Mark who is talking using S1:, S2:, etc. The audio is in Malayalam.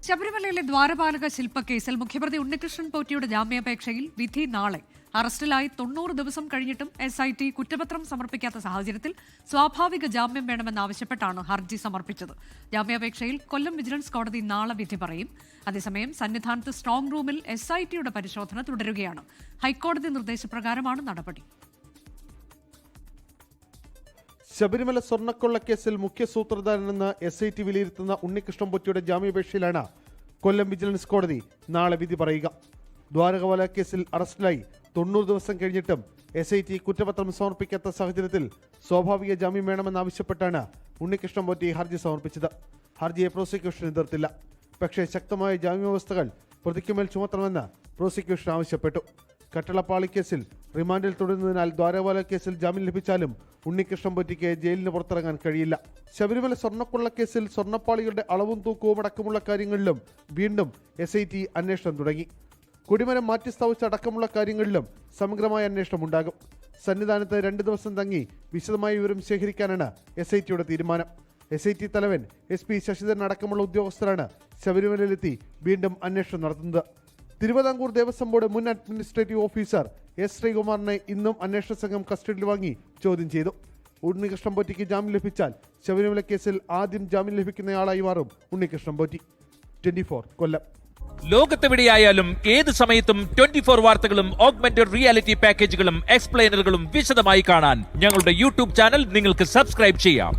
S1: ശബരിമലയിലെ ദ്വാരപാലക ശില്പക്കേസിൽ മുഖ്യപ്രതി ഉണ്ണികൃഷ്ണൻ പോറ്റിയുടെ ജാമ്യാപേക്ഷയിൽ വിധി നാളെ. അറസ്റ്റിലായി 90 ദിവസം കഴിഞ്ഞിട്ടും SIT കുറ്റപത്രം സമർപ്പിക്കാത്ത സാഹചര്യത്തിൽ സ്വാഭാവിക ജാമ്യം വേണമെന്നാവശ്യപ്പെട്ടാണ് ഹർജി സമർപ്പിച്ചത്. ജാമ്യാപേക്ഷയിൽ കൊല്ലം വിജിലൻസ് കോടതി നാളെ വിധി പറയും. അതേസമയം സന്നിധാനത്ത് സ്ട്രോങ് റൂമിൽ SITയുടെ പരിശോധന തുടരുകയാണ്. ഹൈക്കോടതി നിർദ്ദേശപ്രകാരമാണ് നടപടി.
S2: ശബരിമല സ്വർണ്ണക്കൊള്ളക്കേസിൽ മുഖ്യ സൂത്രധാരനെന്ന് SIT വിലയിരുത്തുന്ന ഉണ്ണികൃഷ്ണൻ പൊറ്റിയുടെ ജാമ്യാപേക്ഷയിലാണ് കൊല്ലം വിജിലൻസ് കോടതി നാളെ വിധി പറയുക. ദ്വാരകപാല കേസിൽ അറസ്റ്റിലായി 90 ദിവസം കഴിഞ്ഞിട്ടും SIT കുറ്റപത്രം സമർപ്പിക്കാത്ത സാഹചര്യത്തിൽ സ്വാഭാവിക ജാമ്യം വേണമെന്നാവശ്യപ്പെട്ടാണ് ഉണ്ണികൃഷ്ണൻ പൊറ്റി ഹർജി സമർപ്പിച്ചത്. ഹർജിയെ പ്രോസിക്യൂഷൻ എതിർത്തില്ല. പക്ഷേ ശക്തമായ ജാമ്യവ്യവസ്ഥകൾ പ്രതിക്കുമേൽ ചുമത്തണമെന്ന് പ്രോസിക്യൂഷൻ ആവശ്യപ്പെട്ടു. കട്ടളപ്പാളി കേസിൽ റിമാൻഡിൽ തുടരുന്നതിനാൽ ദ്വാരപാല കേസിൽ ജാമ്യം ലഭിച്ചാലും ഉണ്ണികൃഷ്ണൻ പൊറ്റിക്ക് ജയിലിന് പുറത്തിറങ്ങാൻ കഴിയില്ല. ശബരിമല സ്വർണ്ണക്കൊള്ളക്കേസിൽ സ്വർണ്ണപ്പാളികളുടെ അളവും തൂക്കവും അടക്കമുള്ള കാര്യങ്ങളിലും വീണ്ടും SIT അന്വേഷണം തുടങ്ങി. കൊടിമരം മാറ്റി സ്ഥാപിച്ച അടക്കമുള്ള കാര്യങ്ങളിലും സമഗ്രമായ അന്വേഷണം ഉണ്ടാകും. സന്നിധാനത്ത് 2 ദിവസം തങ്ങി വിശദമായ വിവരം ശേഖരിക്കാനാണ് SITയുടെ തീരുമാനം. SIT തലവൻ SP ശശിധരൻ അടക്കമുള്ള ഉദ്യോഗസ്ഥരാണ് ശബരിമലയിലെത്തി വീണ്ടും അന്വേഷണം നടത്തുന്നത്. തിരുവിതാംകൂർ ദേവസ്വം ബോർഡ് മുൻ അഡ്മിനിസ്ട്രേറ്റീവ് ഓഫീസർ S ശ്രീകുമാറിനെ ഇന്നും അന്വേഷണ സംഘം കസ്റ്റഡിയിൽ വാങ്ങി ചോദ്യം ചെയ്തു. ഉണ്ണികൃഷ്ണൻ പൊറ്റിക്ക് ജാമ്യം ലഭിച്ചാൽ ശബരിമല കേസിൽ ആദ്യം ജാമ്യം ലഭിക്കുന്നയാളായി മാറും ഉണ്ണികൃഷ്ണൻ പൊറ്റി. 24 കൊല്ലം.
S3: ലോകത്തെവിടെയായാലും ഏത് സമയത്തും 24 വാർത്തകളും ഓഗ്മെന്റഡ് റിയാലിറ്റി പാക്കേജുകളും എക്സ്പ്ലെയിനറുകളും വിശദമായി കാണാൻ ഞങ്ങളുടെ YouTube ചാനൽ നിങ്ങൾക്ക് സബ്സ്ക്രൈബ് ചെയ്യാം.